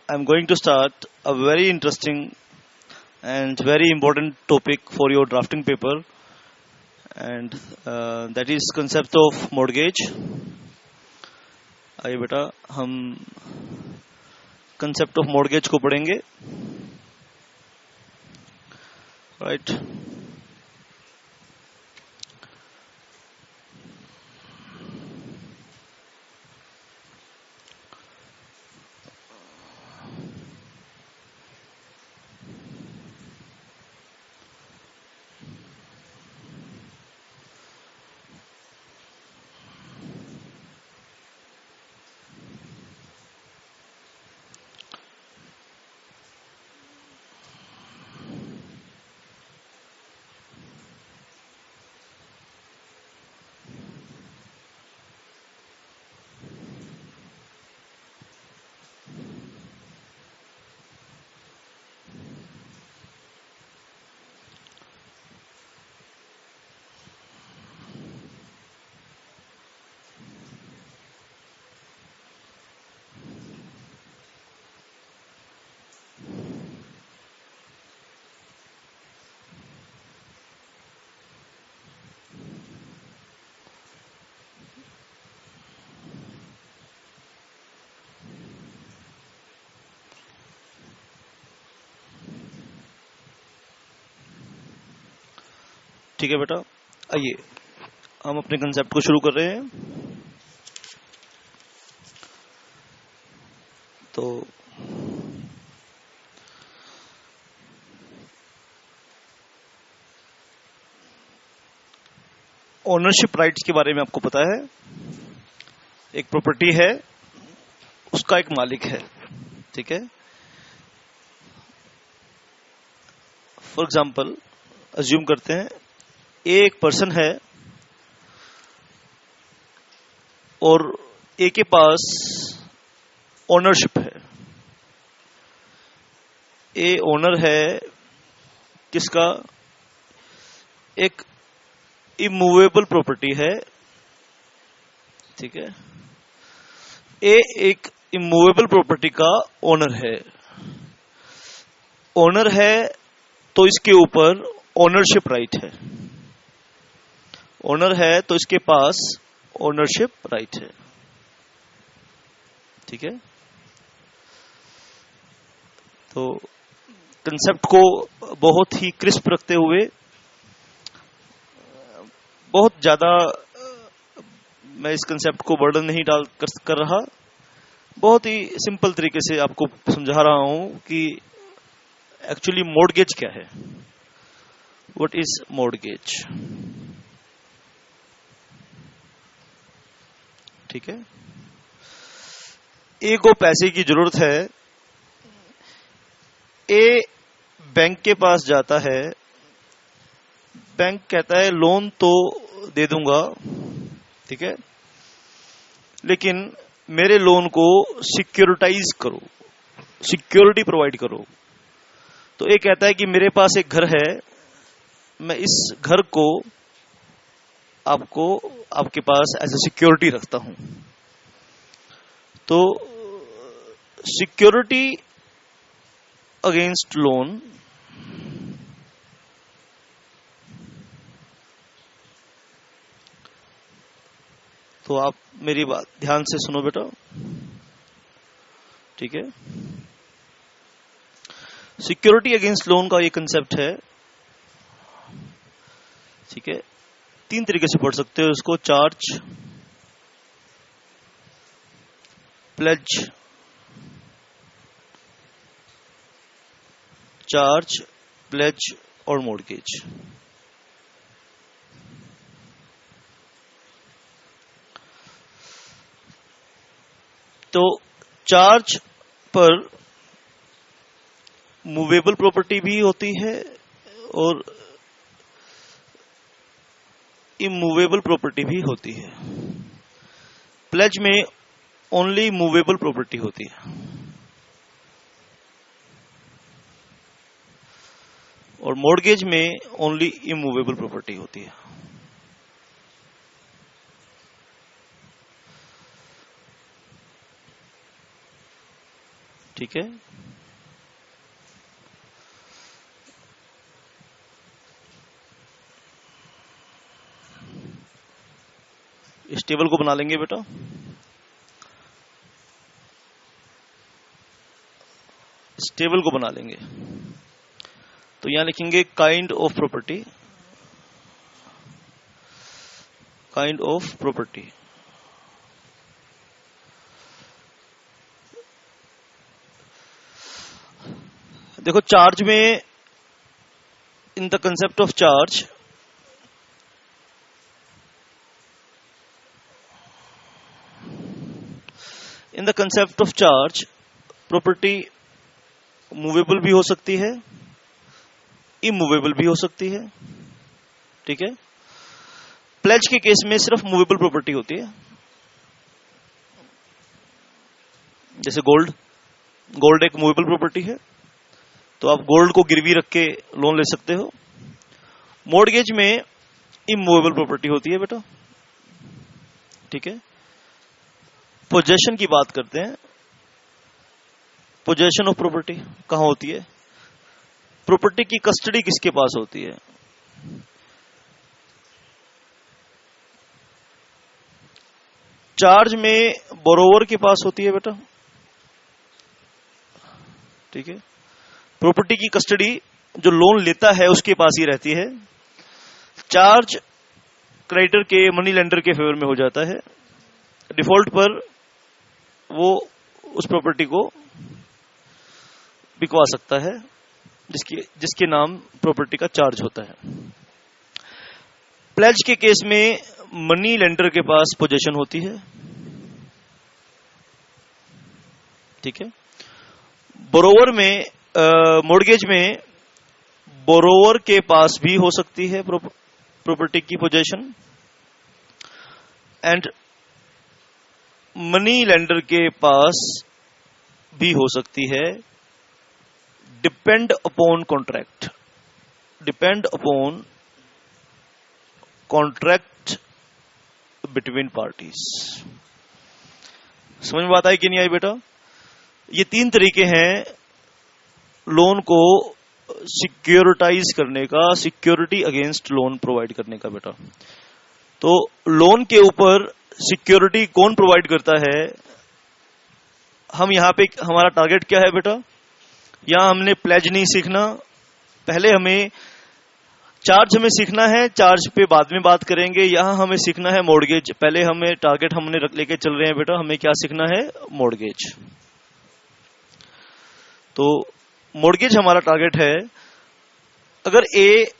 I'm going to start a very interesting and very important topic for your drafting paper, and that is concept of mortgage. आइए बेटा हम concept of mortgage को पढ़ेंगे, right? ठीक है बेटा, आइए हम अपने कंसेप्ट को शुरू कर रहे हैं। तो ओनरशिप राइट्स के बारे में आपको पता है, एक प्रॉपर्टी है, उसका एक मालिक है, ठीक है। फॉर एग्जांपल अज्यूम करते हैं एक पर्सन है और ए के पास ओनरशिप है। ए ओनर है किसका? एक इमूवेबल प्रॉपर्टी है, ठीक है। ए एक इमूवेबल प्रॉपर्टी का ओनर है। ओनर है तो इसके ऊपर ओनरशिप राइट है। ओनर है तो इसके पास ओनरशिप राइट है, ठीक है। तो कंसेप्ट को बहुत ही क्रिस्प रखते हुए, बहुत ज्यादा मैं इस कंसेप्ट को बर्डन नहीं डाल कर रहा, बहुत ही सिंपल तरीके से आपको समझा रहा हूं कि एक्चुअली मॉर्गेज क्या है, व्हाट इज मॉर्गेज, ठीक है। ए को पैसे की जरूरत है, ए बैंक के पास जाता है, बैंक कहता है लोन तो दे दूंगा, ठीक है, लेकिन मेरे लोन को सिक्योरिटाइज करो, सिक्योरिटी प्रोवाइड करो। तो ए कहता है कि मेरे पास एक घर है, मैं इस घर को आपको आपके पास एज ए सिक्योरिटी रखता हूं। तो सिक्योरिटी अगेंस्ट लोन तो आप मेरी बात ध्यान से सुनो बेटा, ठीक है। सिक्योरिटी अगेंस्ट लोन का ये कंसेप्ट है, ठीक है। तीन तरीके से पढ़ सकते हो इसको: चार्ज, प्लेज, चार्ज, प्लेज और मॉर्गेज। तो चार्ज पर मूवेबल प्रॉपर्टी भी होती है और इमूवेबल प्रॉपर्टी भी होती है। प्लेज में ओनली मूवेबल प्रॉपर्टी होती है और मॉर्गेज में ओनली इमूवेबल प्रॉपर्टी होती है। ठीक है। इस टेबल को बना लेंगे बेटा। इस टेबल को बना लेंगे तो यहां लिखेंगे kind of property, kind of property. देखो चार्ज में, in the concept of charge, in the concept of charge property movable भी हो सकती है, इमूवेबल भी हो सकती है। ठीक है। प्लेज के केस में सिर्फ मूवेबल प्रॉपर्टी होती है, जैसे गोल्ड, गोल्ड एक मूवेबल प्रॉपर्टी है तो आप गोल्ड को गिरवी रख के लोन ले सकते हो। मॉर्गेज में इमूवेबल प्रॉपर्टी होती है बेटा। ठीक है। पोजेशन की बात करते हैं। पोजेशन ऑफ प्रॉपर्टी कहां होती है? प्रॉपर्टी की कस्टडी किसके पास होती है? चार्ज में बोरोवर के पास होती है बेटा। ठीक है। प्रॉपर्टी की कस्टडी जो लोन लेता है उसके पास ही रहती है। चार्ज क्रेडिटर के, मनी लेंडर के फेवर में हो जाता है। डिफॉल्ट पर वो उस प्रॉपर्टी को बिकवा सकता है जिसके नाम प्रॉपर्टी का चार्ज होता है। प्लेज के केस में मनी लेंडर के पास पोजीशन होती है। ठीक है। बोरोवर में, मॉर्गेज में बोरोवर के पास भी हो सकती है प्रॉपर्टी की पोजीशन, एंड मनी लेंडर के पास भी हो सकती है। Depend upon contract, depend upon contract between parties. समझ में बात आई कि नहीं आई बेटा? ये तीन तरीके हैं लोन को सिक्योरिटाइज करने का, सिक्योरिटी अगेंस्ट लोन प्रोवाइड करने का बेटा। तो लोन के ऊपर सिक्योरिटी कौन प्रोवाइड करता है? हम यहां पे, हमारा टारगेट क्या है बेटा? यहां हमने प्लेज नहीं सीखना, पहले हमें चार्ज हमें सीखना है, चार्ज पे बाद में बात करेंगे। यहां हमें सीखना है मॉर्गेज। पहले हमें टारगेट हमने लेके चल रहे हैं बेटा, हमें क्या सीखना है? मॉर्गेज। तो मॉर्गेज हमारा टारगेट है। अगर ए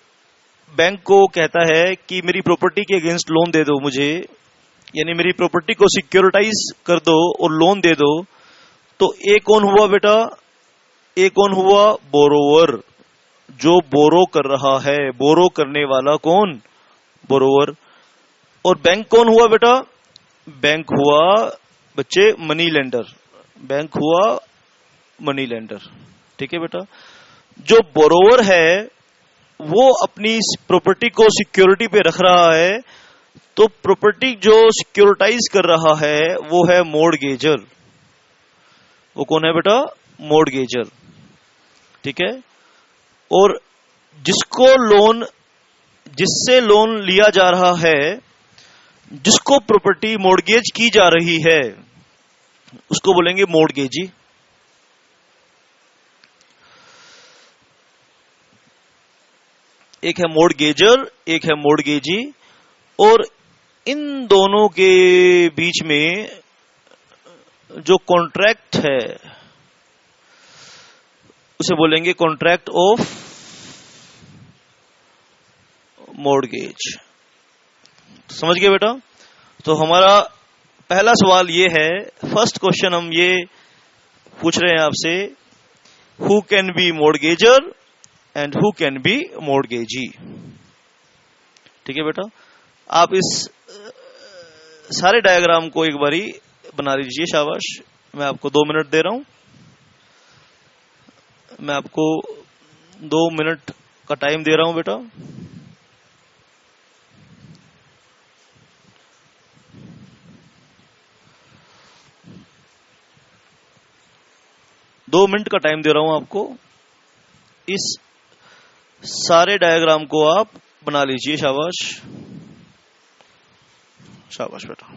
बैंक को कहता है कि मेरी प्रॉपर्टी के अगेंस्ट लोन दे दो मुझे, यानी मेरी प्रॉपर्टी को सिक्योरिटाइज कर दो और लोन दे दो, तो ए कौन हुआ बेटा? ए कौन हुआ? बोरोवर, जो बोरो कर रहा है। बोरो करने वाला कौन? बोरोवर। और बैंक कौन हुआ बेटा? बैंक हुआ बच्चे मनी लेंडर, बैंक हुआ मनी लेंडर। ठीक है बेटा। जो बोरोवर है वो अपनी प्रॉपर्टी को सिक्योरिटी पे रख रहा है, तो प्रॉपर्टी जो सिक्योरिटाइज कर रहा है वो है मॉर्गेजर। वो कौन है बेटा? मॉर्गेजर। ठीक है। और जिसको लोन, जिससे लोन लिया जा रहा है, जिसको प्रॉपर्टी मॉर्गेज की जा रही है, उसको बोलेंगे मॉर्गेजी। एक है मॉर्गेजर, एक है मॉर्गेजी। और इन दोनों के बीच में जो कॉन्ट्रैक्ट है उसे बोलेंगे कॉन्ट्रैक्ट ऑफ मॉर्गेज। समझ गए बेटा? तो हमारा पहला सवाल ये है, फर्स्ट क्वेश्चन हम ये पूछ रहे हैं आपसे, who can be mortgagor and who can be mortgagee. ठीक है बेटा। आप इस सारे डायग्राम को एक बारी बना लीजिए। शाबाश। मैं आपको 2 मिनट दे रहा हूं। मैं आपको 2 मिनट का टाइम दे रहा हूं बेटा। 2 मिनट का टाइम दे रहा हूं आपको। इस सारे डायग्राम को आप बना लीजिए। शाबाश, शाबाश बेटा।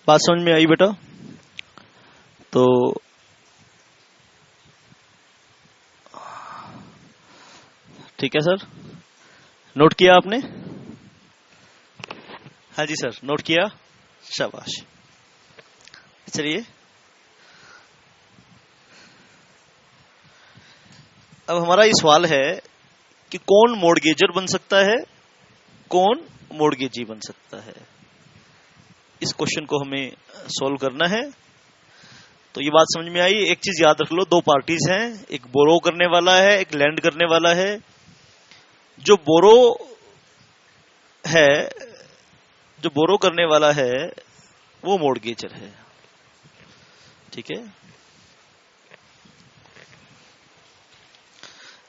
बात समझ में आई बेटा? तो ठीक है सर, नोट किया आपने? हाँ जी सर, नोट किया। शाबाश। चलिए, अब हमारा ये सवाल है कि कौन मॉर्गेजर बन सकता है, कौन मॉर्गेजी बन सकता है। इस क्वेश्चन को हमें सॉल्व करना है। तो ये बात समझ में आई। एक चीज याद रख लो, दो पार्टीज हैं, एक बोरो करने वाला है, एक लैंड करने वाला है। जो बोरो है, जो बोरो करने वाला है, वो मॉर्गेजर है। ठीक है।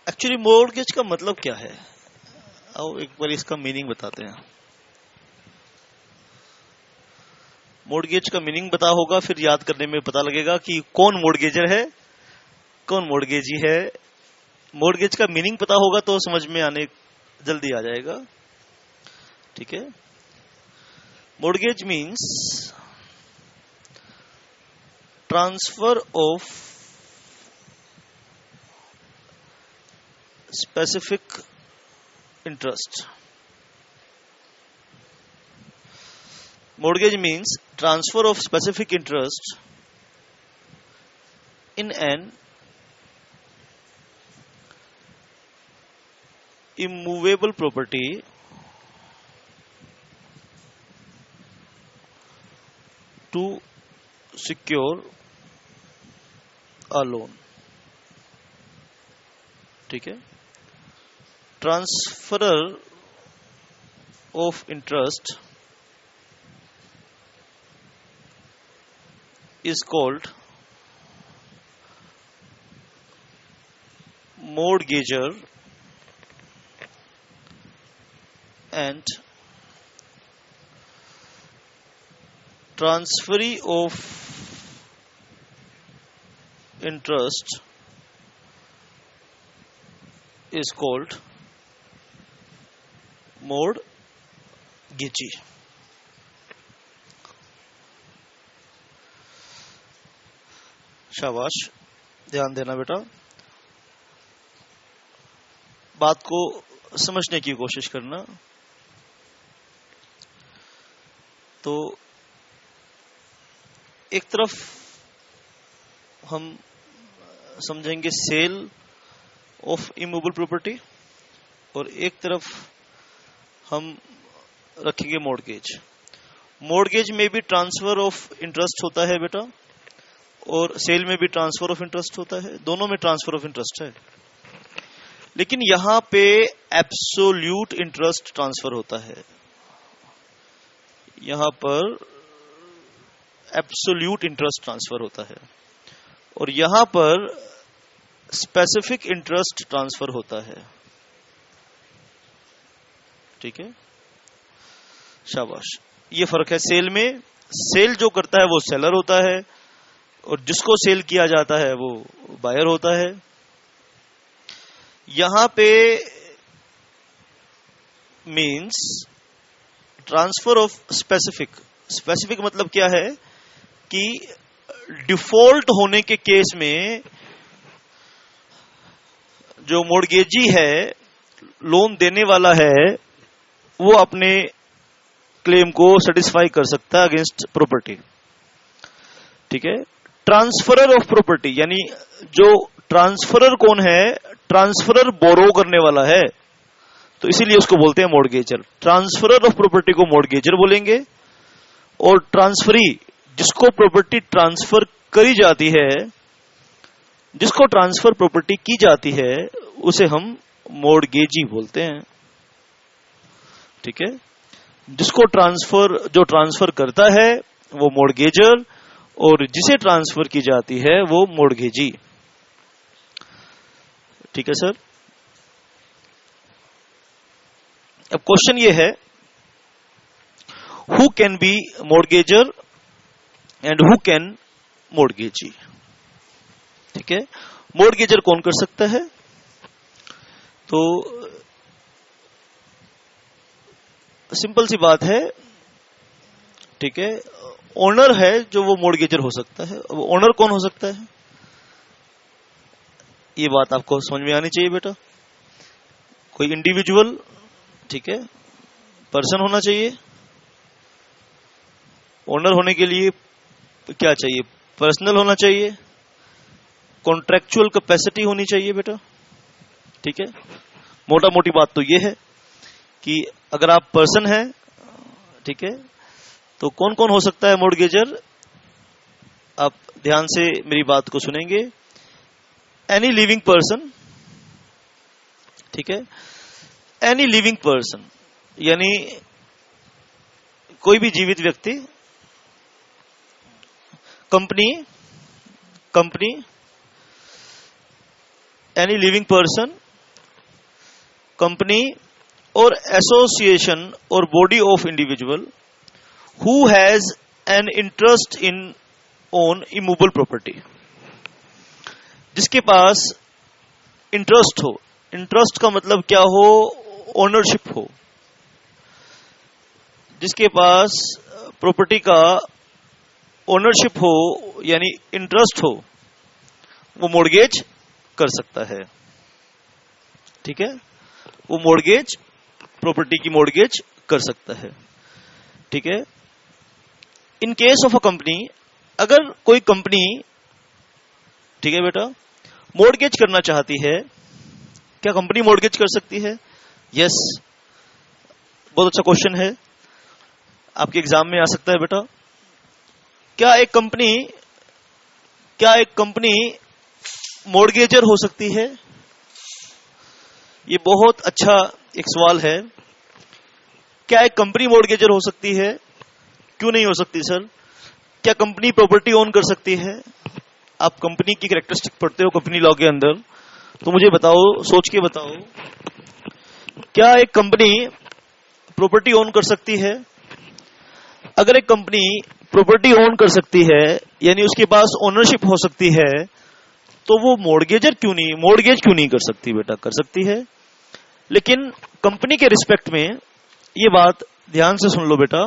एक्चुअली मॉर्गेज का मतलब क्या है, आओ एक बार इसका मीनिंग बताते हैं। मॉर्गेज का मीनिंग पता होगा, फिर याद करने में पता लगेगा कि कौन मॉर्गेजर है, कौन मॉर्गेजी है। मॉर्गेज का मीनिंग पता होगा तो समझ में आने जल्दी आ जाएगा। ठीक है। Mortgage means transfer of specific interest. Mortgage means transfer of specific interest in an immovable property to secure a loan. ठीक है। Transfer of interest is called mortgager and transferee of interest is called mortgagee. शाबाश, ध्यान देना बेटा, बात को समझने की कोशिश करना। तो एक तरफ हम समझेंगे सेल ऑफ इमूवेबल प्रॉपर्टी और एक तरफ हम रखेंगे मॉर्गेज। मॉर्गेज में भी ट्रांसफर ऑफ इंटरेस्ट होता है बेटा, और सेल में भी ट्रांसफर ऑफ इंटरेस्ट होता है, दोनों में ट्रांसफर ऑफ इंटरेस्ट है। लेकिन यहां पे एब्सोल्यूट इंटरेस्ट ट्रांसफर होता है, यहां पर एब्सोल्यूट इंटरेस्ट ट्रांसफर होता है, और यहां पर स्पेसिफिक इंटरेस्ट ट्रांसफर होता है। ठीक है, शाबाश, ये फर्क है। सेल में सेल जो करता है वो सेलर होता है, और जिसको सेल किया जाता है वो बायर होता है। यहां पे means transfer of specific. Specific मतलब क्या है कि डिफॉल्ट होने के केस में जो मॉर्गेजी है, लोन देने वाला है, वो अपने क्लेम को सेटिस्फाई कर सकता है अगेंस्ट प्रॉपर्टी। ठीक है। ट्रांसफरर ऑफ प्रॉपर्टी यानी जो ट्रांसफरर कौन है, ट्रांसफरर बोरो करने वाला है, तो इसीलिए उसको बोलते हैं मॉर्गेजर। ट्रांसफरर ऑफ प्रॉपर्टी को मॉर्गेजर बोलेंगे, और ट्रांसफरी जिसको प्रॉपर्टी ट्रांसफर करी जाती है, जिसको ट्रांसफर प्रॉपर्टी की जाती है, उसे हम मॉर्गेजी बोलते हैं। ठीक है, जिसको ट्रांसफर, जो ट्रांसफर करता है वो मॉर्गेजर, और जिसे ट्रांसफर की जाती है वो मॉर्गेजी। ठीक है सर। अब क्वेश्चन ये है, who can be mortgagor and who can mortgagee. ठीक है, मॉर्गेजर कौन कर सकता है? तो सिंपल सी बात है। ठीक है, ओनर है जो वो मॉर्गेजर हो सकता है। अब ओनर कौन हो सकता है, ये बात आपको समझ में आनी चाहिए बेटा। कोई इंडिविजुअल, ठीक है, पर्सन होना चाहिए। ओनर होने के लिए क्या चाहिए? पर्सनल होना चाहिए, कॉन्ट्रैक्चुअल कैपेसिटी होनी चाहिए बेटा। ठीक है, मोटा मोटी बात तो ये है कि अगर आप पर्सन हैं, ठीक है, तो कौन कौन हो सकता है मॉर्गेजर? आप ध्यान से मेरी बात को सुनेंगे। एनी लिविंग पर्सन, ठीक है, एनी लिविंग पर्सन यानी कोई भी जीवित व्यक्ति, company, any living person, company और एसोसिएशन और body of individual who has an interest in own immovable property, जिसके पास इंटरेस्ट हो। इंटरेस्ट का मतलब क्या हो? ओनरशिप हो। जिसके पास प्रॉपर्टी का ओनरशिप हो यानी इंटरेस्ट हो, वो मॉर्गेज कर सकता है। ठीक है, वो मॉर्गेज, प्रॉपर्टी की मॉर्गेज कर सकता है। ठीक है, in case of a company, अगर कोई कंपनी, ठीक है बेटा, मॉर्गेज करना चाहती है, क्या कंपनी मॉर्गेज कर सकती है? यस, बहुत अच्छा क्वेश्चन है, आपके एग्जाम में आ सकता है बेटा। क्या एक कंपनी मॉर्गेजर हो सकती है? ये बहुत अच्छा एक सवाल है। क्या एक कंपनी मॉर्गेजर हो सकती है? क्यों नहीं हो सकती सर? क्या कंपनी प्रॉपर्टी ओन कर सकती है? आप कंपनी की कैरेक्टरिस्टिक पढ़ते हो कंपनी लॉ के अंदर, तो मुझे बताओ, सोच के बताओ, क्या एक कंपनी प्रॉपर्टी ओन कर सकती है? अगर एक कंपनी प्रॉपर्टी ओन कर सकती है, यानी उसके पास ओनरशिप हो सकती है, तो वो मोर्गेज क्यों नहीं कर सकती? बेटा कर सकती है। लेकिन कंपनी के रिस्पेक्ट में, ये बात ध्यान से सुन लो बेटा,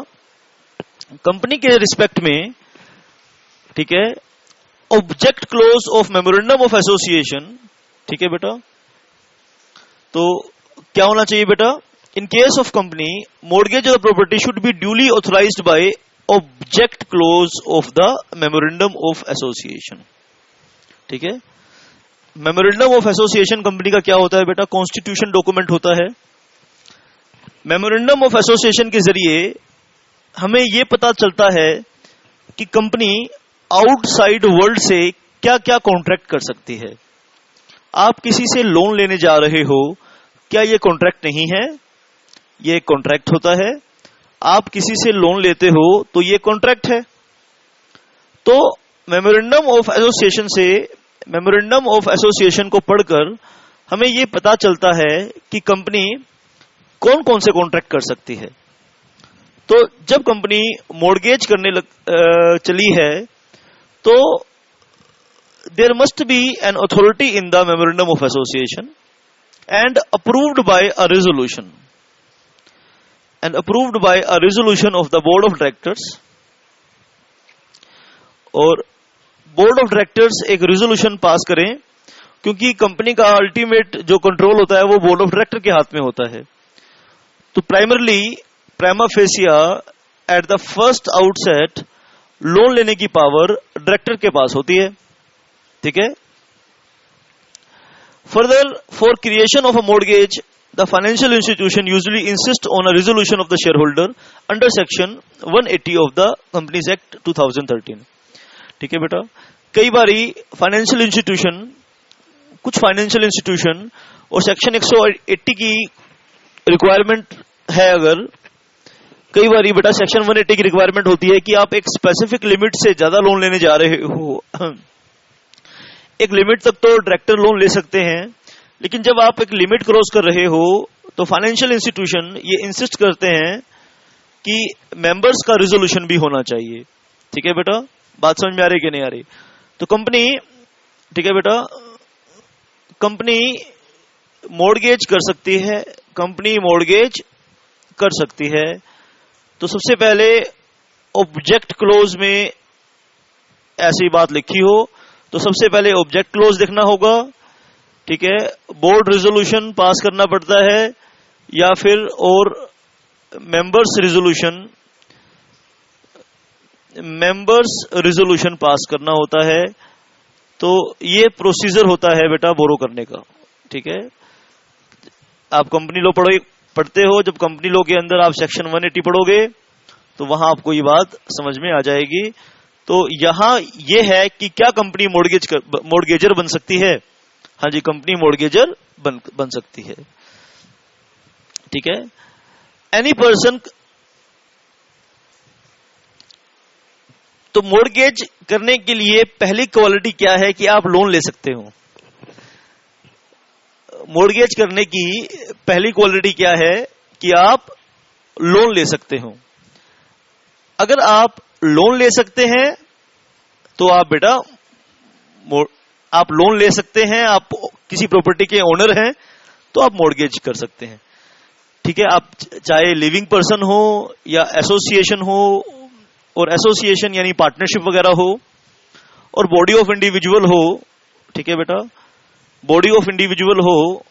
कंपनी के रिस्पेक्ट में, ठीक है, object close of memorandum of association, ठीक है बेटा, तो क्या होना चाहिए बेटा? In case of company, mortgage of property should be duly authorised by object close of the memorandum of association. ठीक है, मेमोरेंडम ऑफ एसोसिएशन कंपनी का क्या होता है बेटा? कॉन्स्टिट्यूशन डॉक्यूमेंट होता है। मेमोरेंडम ऑफ एसोसिएशन के जरिए हमें यह पता चलता है कि कंपनी आउटसाइड वर्ल्ड से क्या क्या कॉन्ट्रैक्ट कर सकती है। आप किसी से लोन लेने जा रहे हो, क्या यह कॉन्ट्रैक्ट नहीं है? यह एक कॉन्ट्रैक्ट होता है। आप किसी से लोन लेते हो तो यह कॉन्ट्रैक्ट है। तो मेमोरेंडम ऑफ एसोसिएशन से, मेमोरेंडम ऑफ एसोसिएशन को पढ़कर हमें यह पता चलता है कि कंपनी कौन कौन से कॉन्ट्रैक्ट कर सकती है। तो जब कंपनी मॉर्गेज करने चली है, तो there must be an authority in the memorandum of association and approved by a resolution, of the board of directors. और बोर्ड ऑफ डायरेक्टर्स एक रेजोल्यूशन पास करें, क्योंकि कंपनी का अल्टीमेट जो कंट्रोल होता है वो बोर्ड ऑफ डायरेक्टर के हाथ में होता है। तो primarily, prima fascia, at the first outset, loan लेने की पावर डायरेक्टर के पास होती है। ठीक है। Further, for creation of a mortgage, the financial institution usually insist on a resolution of the share holder under section 180 of the companies act 2013। ठीक है बेटा, कई बारी फाइनेंशियल इंस्टीट्यूशन, कुछ फाइनेंशियल इंस्टीट्यूशन और सेक्शन 180 की रिक्वायरमेंट है, अगर कई बार बेटा सेक्शन 180 की रिक्वायरमेंट होती है कि आप एक स्पेसिफिक लिमिट से ज्यादा लोन लेने जा रहे हो। एक लिमिट तक तो डायरेक्टर लोन ले सकते हैं, लेकिन जब आप एक लिमिट क्रॉस कर रहे हो तो फाइनेंशियल इंस्टीट्यूशन ये इंसिस्ट करते हैं कि मेंबर्स का रिजोल्यूशन भी होना चाहिए। ठीक है बेटा, बात समझ में आ रही कि नहीं आ रही? तो कंपनी, ठीक है बेटा, कंपनी मॉर्गेज कर सकती है, कंपनी मॉर्गेज कर सकती है। तो सबसे पहले ऑब्जेक्ट क्लोज में ऐसी बात लिखी हो तो सबसे पहले ऑब्जेक्ट क्लोज देखना होगा। ठीक है, बोर्ड रेजोल्यूशन पास करना पड़ता है या फिर और मेंबर्स रिजोल्यूशन पास करना होता है। तो ये प्रोसीजर होता है बेटा बोरो करने का। ठीक है, आप कंपनी लॉ पढ़ते हो, जब कंपनी लॉ के अंदर आप सेक्शन 180 पढ़ोगे तो वहां आपको ये बात समझ में आ जाएगी। तो यहां ये है कि क्या कंपनी मॉर्गेजर बन सकती है? हाँ जी, कंपनी मॉर्गेजर बन सकती है। ठीक है, एनी पर्सन, तो मॉर्गेज करने के लिए पहली क्वालिटी क्या है कि आप लोन ले सकते हो। मॉर्गेज करने की पहली क्वालिटी क्या है कि आप लोन ले सकते हो। अगर आप लोन ले सकते हैं तो आप बेटा, आप लोन ले सकते हैं, आप किसी प्रॉपर्टी के ओनर हैं तो आप मॉर्गेज कर सकते हैं। ठीक है, आप चाहे लिविंग पर्सन हो या एसोसिएशन हो, और एसोसिएशन यानी पार्टनरशिप वगैरह हो, और बॉडी ऑफ इंडिविजुअल हो। ठीक है बेटा, बॉडी ऑफ इंडिविजुअल हो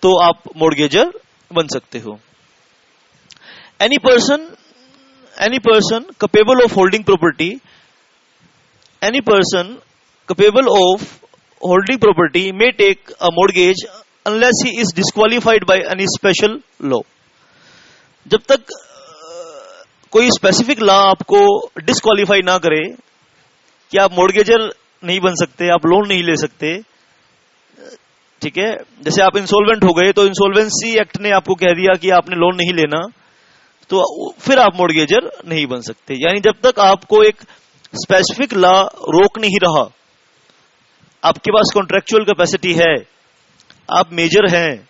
तो आप मॉर्गेजर बन सकते हो। Any person capable of holding property, any person capable of holding property may take a mortgage unless he is disqualified by any special law. जब तक कोई स्पेसिफिक लॉ आपको डिस्क्वालीफाई ना करे कि आप मॉर्गेजर नहीं बन सकते, आप लोन नहीं ले सकते। ठीक है, जैसे आप इंसॉल्वेंट हो गए तो इंसॉल्वेंसी एक्ट ने आपको कह दिया कि आपने लोन नहीं लेना, तो फिर आप मॉर्गेजर नहीं बन सकते। यानी जब तक आपको एक स्पेसिफिक लॉ रोक नहीं रहा आपके पास कॉन्ट्रेक्चुअल कैपेसिटी है, आप मेजर हैं,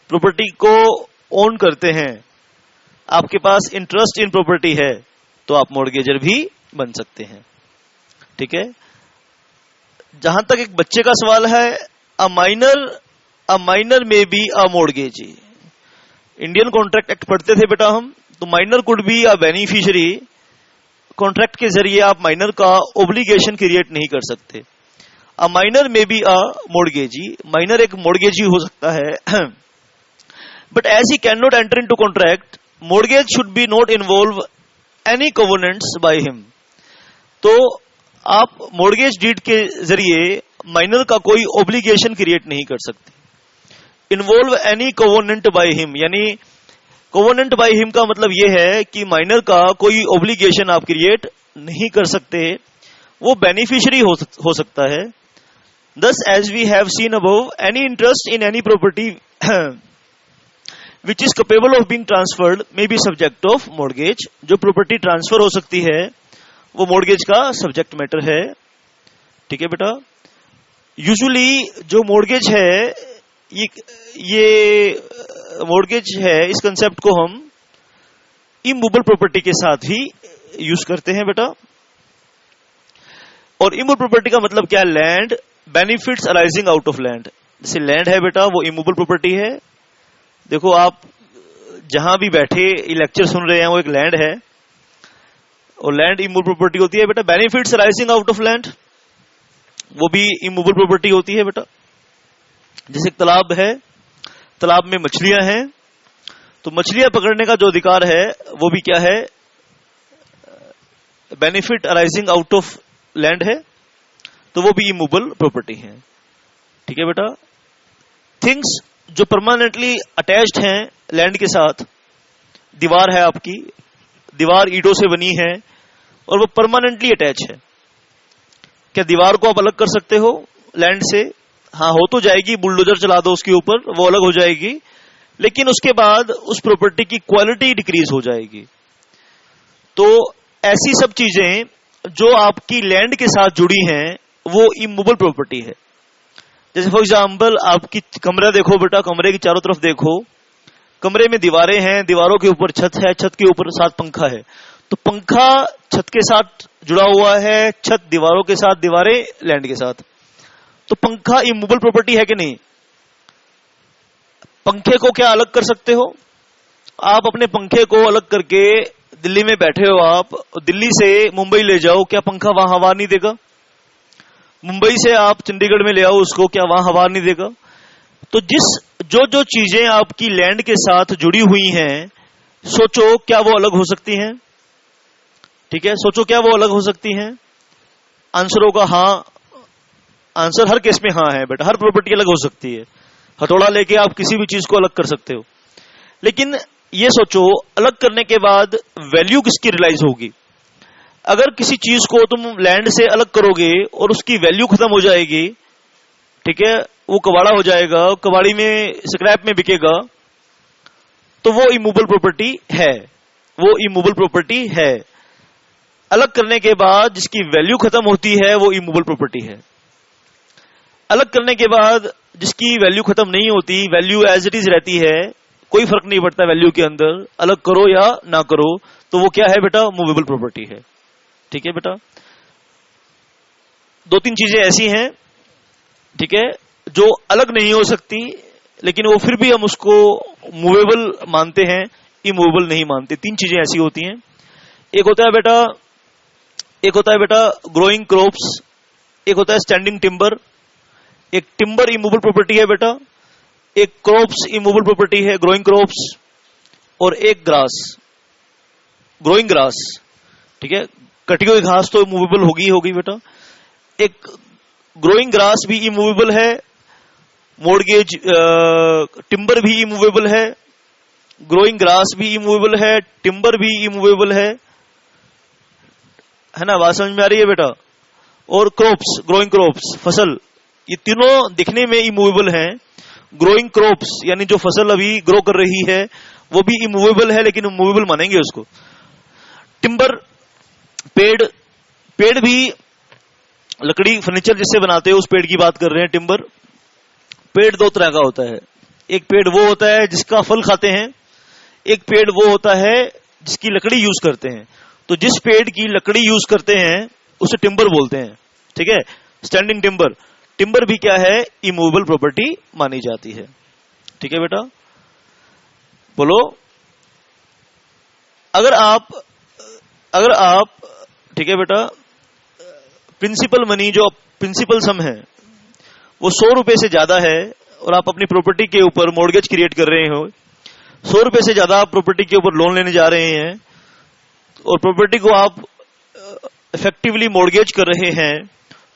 प्रॉपर्टी को ओन करते हैं, आपके पास इंटरेस्ट इन प्रॉपर्टी है, तो आप मॉर्गेजर भी बन सकते हैं। ठीक है। जहां तक एक बच्चे का सवाल है, अ माइनर में be a mortgagee. Indian contract act पढ़ते थे बेटा हम, तो minor could be a beneficiary. Contract के जरिए आप माइनर का ओब्लिगेशन क्रिएट नहीं कर सकते। अ माइनर में बी अ मॉर्गेजी, माइनर एक मॉर्गेजी हो सकता है, but as he can not enter into contract, mortgage should be not involve any covenants by him. तो आप मॉर्गेज डीड के जरिए माइनर का कोई ओब्लिगेशन क्रिएट नहीं कर सकते। Involve any covenant by him, यानी कवनेंट बाय हिम का मतलब यह है कि माइनर का कोई ओब्लिगेशन आप क्रिएट नहीं कर सकते, वो बेनिफिशियरी हो सकता है। Thus, as we have seen above, any interest in any property which is capable of being transferred may be subject of mortgage. जो प्रॉपर्टी ट्रांसफर हो सकती है वो मॉर्गेज का सब्जेक्ट मैटर है। ठीक है बेटा। यूजुअली जो मॉर्गेज है, ये मॉर्गेज है, इस कंसेप्ट को हम इमूवेबल प्रॉपर्टी के साथ ही यूज करते हैं बेटा। और इमूवेबल प्रॉपर्टी का मतलब क्या है? Land, benefits arising out of land. जैसे लैंड है बेटा, वो इमूवेबल प्रॉपर्टी है। देखो आप जहां भी बैठे लेक्चर सुन रहे हैं, वो एक लैंड है, और लैंड इमूवेबल प्रॉपर्टी होती है बेटा। Benefits arising out of land, वो भी इमूवेबल प्रॉपर्टी होती है बेटा। जैसे एक तालाब है, तालाब में मछलियां हैं, तो मछलियां पकड़ने का जो अधिकार है वो भी क्या है? Benefit arising out of land है, तो वो भी इमूवेबल प्रॉपर्टी है। ठीक है बेटा। थिंग्स जो परमानेंटली अटैच्ड हैं लैंड के साथ, दीवार है आपकी, दीवार ईंटों से बनी है और वो परमानेंटली अटैच है। क्या दीवार को आप अलग कर सकते हो लैंड से? हाँ, हो तो जाएगी, बुलडोजर चला दो उसके ऊपर, वो अलग हो जाएगी, लेकिन उसके बाद उस प्रॉपर्टी की क्वालिटी डिक्रीज हो जाएगी। तो ऐसी सब चीजें जो आपकी लैंड के साथ जुड़ी हैं, वो इमूवेबल प्रॉपर्टी है। जैसे फॉर एग्जाम्पल आपकी कमरा देखो बेटा, कमरे की चारों तरफ देखो, कमरे में दीवारें हैं, दीवारों के ऊपर छत है, छत के ऊपर साथ पंखा है, तो पंखा छत के साथ जुड़ा हुआ है, छत दीवारों के साथ, दीवारें लैंड के साथ। तो पंखा इमूवेबल प्रॉपर्टी है कि नहीं? पंखे को क्या अलग कर सकते हो आप? अपने पंखे को अलग करके, दिल्ली में बैठे हो आप, दिल्ली से मुंबई ले जाओ, क्या पंखा वहां हवा नहीं देगा? मुंबई से आप चंडीगढ़ में ले आओ उसको, क्या वहां हवा नहीं देगा? तो जो चीजें आपकी लैंड के साथ जुड़ी हुई हैं, सोचो क्या वो अलग हो सकती हैं? ठीक है, सोचो क्या वो अलग हो सकती हैं? आंसर होगा हाँ। आंसर हर केस में हाँ है बेटा, हर प्रॉपर्टी अलग हो सकती है। हथौड़ा लेके आप किसी भी चीज को अलग कर सकते हो, लेकिन ये सोचो अलग करने के बाद वैल्यू किसकी रियलाइज होगी? अगर किसी चीज को तुम लैंड से अलग करोगे और उसकी वैल्यू खत्म हो जाएगी, ठीक है, वो कबाड़ा हो जाएगा, कबाड़ी में स्क्रैप में बिकेगा, तो वो इमूवेबल प्रॉपर्टी है, वो इमूवेबल प्रॉपर्टी है। अलग करने के बाद जिसकी वैल्यू खत्म होती है, वो इमूवेबल प्रॉपर्टी है। अलग करने के बाद जिसकी वैल्यू खत्म नहीं होती, वैल्यू एज इट इज रहती है, कोई फर्क नहीं पड़ता वैल्यू के अंदर, अलग करो या ना करो, तो वो क्या है बेटा? मूवेबल प्रॉपर्टी है। ठीक है बेटा। दो तीन चीजें ऐसी हैं, ठीक है, जो अलग नहीं हो सकती, लेकिन वो फिर भी हम उसको मूवेबल मानते हैं, इमूवेबल नहीं मानते। तीन चीजें ऐसी होती हैं। एक होता है बेटा ग्रोइंग क्रॉप्स, एक होता है स्टैंडिंग टिम्बर। एक टिम्बर इमूवेबल प्रॉपर्टी है बेटा, एक क्रॉप्स इमूवेबल प्रॉपर्टी है, ग्रोइंग क्रॉप्स, और एक ग्रास, ग्रोइंग ग्रास। ठीक है, कटी हुई घास तो मूवेबल होगी बेटा। एक ग्रोइंग ग्रास भी इमूवेबल है, मॉर्गेज टिम्बर भी इमूवेबल है, ग्रोइंग ग्रास भी इमूवेबल है, टिम्बर भी इमूवेबल है ना? बात समझ में आ रही है बेटा? और क्रॉप्स, ग्रोइंग क्रॉप्स, फसल, ये तीनों दिखने में इमूवेबल हैं। ग्रोइंग क्रॉप्स यानी जो फसल अभी ग्रो कर रही है, वो भी इमूवेबल है, लेकिन मूवेबल मानेंगे उसको। टिम्बर, पेड़ भी लकड़ी फर्नीचर जिससे बनाते हो उस पेड़ की बात कर रहे हैं, टिम्बर। पेड़ दो तरह का होता है, एक पेड़ वो होता है जिसका फल खाते हैं, एक पेड़ वो होता है जिसकी लकड़ी यूज करते हैं। तो जिस पेड़ की लकड़ी यूज करते हैं उसे टिम्बर बोलते हैं, ठीक है, स्टैंडिंग टिम्बर। टिम्बर भी क्या है, इमूवेबल प्रॉपर्टी मानी जाती है, ठीक है बेटा। बोलो, अगर आप ठीक है बेटा, प्रिंसिपल मनी जो प्रिंसिपल सम है वो 100 रुपए से ज्यादा है और आप अपनी प्रॉपर्टी के ऊपर मॉर्गेज क्रिएट कर रहे हो, 100 रुपए से ज्यादा आप प्रॉपर्टी के ऊपर लोन लेने जा रहे हैं और प्रॉपर्टी को आप इफेक्टिवली मॉर्गेज कर रहे हैं,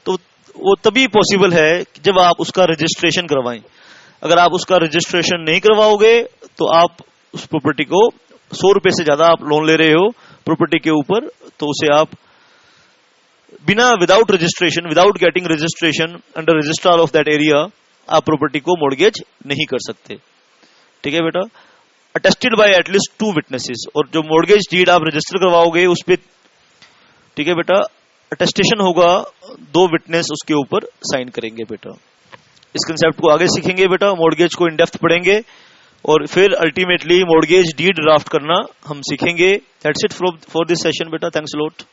तो वो तभी पॉसिबल है जब आप उसका रजिस्ट्रेशन करवाएं। अगर आप उसका रजिस्ट्रेशन नहीं करवाओगे तो आप उस प्रॉपर्टी को 100 रुपए से ज्यादा आप लोन ले रहे हो प्रॉपर्टी के ऊपर, तो उसे आप बिना without registration, without getting registration under registrar of that area, आप प्रॉपर्टी को मॉर्गेज नहीं कर सकते, ठीक है बेटा। अटेस्टेड बाय एटलीस्ट 2 विटनेसेस, और जो मॉर्गेज डीड आप रजिस्टर करवाओगे उस पे, ठीक है बेटा, अटेस्टेशन होगा, 2 विटनेस उसके ऊपर साइन करेंगे बेटा। इस कंसेप्ट को आगे सीखेंगे बेटा, मॉर्गेज को इन डेप्थ पढ़ेंगे और फिर अल्टीमेटली मॉर्गेज डीड ड्राफ्ट करना हम सीखेंगे। That's it for this session बेटा, थैंक्स अ लॉट।